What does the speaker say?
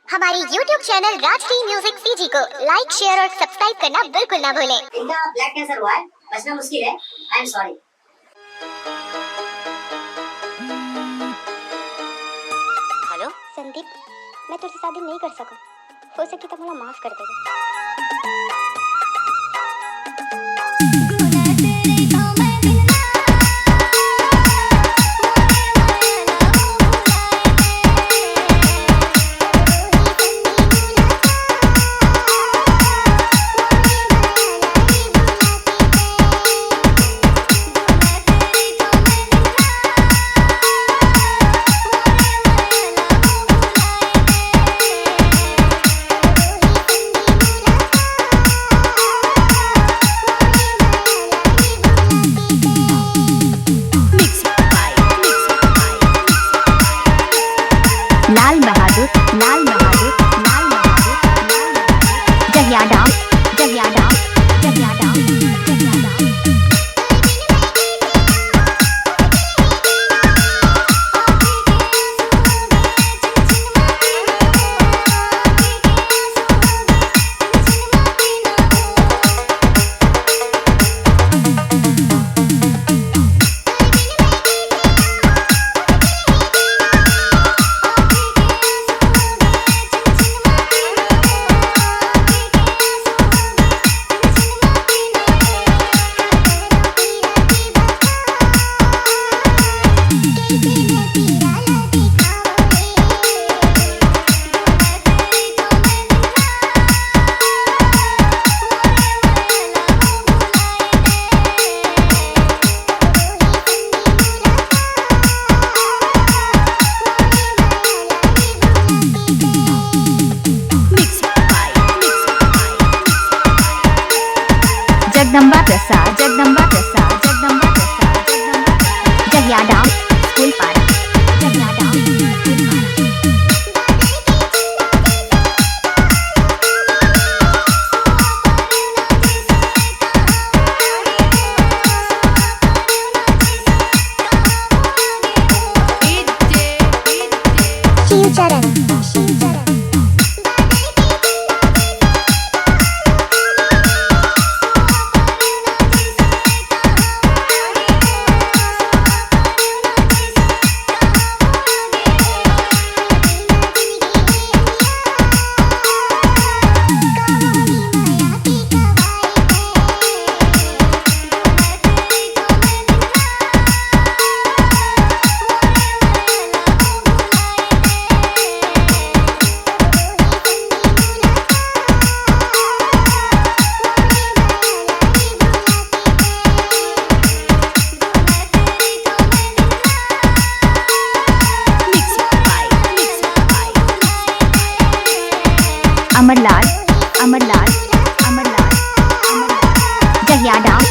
हमारी YouTube channel Rajshri music CG को like, share और सब्सक्राइब करना बिल्कुल ना भूलें। इनका ब्लैक कैंसर हुआ है, बचना मुश्किल है। I am sorry. Hello Sandeep, मैं तुझसे शादी नहीं कर सकूं, हो सके तो मुझे माफ कर दे। लाल बहादुर, लाल बहादुर, लाल बहादुर, जहिया डाम, जहिया डाम, जहिया डाम, जहिया डाम। जगदम्बा प्रसाद, जगदम्बा प्रसाद, जगदम्बा प्रसाद, जहिया डाम, स्कूल पारा, जहिया डाम, स्कूल पारा। शिवचरण, शिवचरण। अमरलाल, अमरलाल, अमरलाल, अमरलाल, जहिया डाम।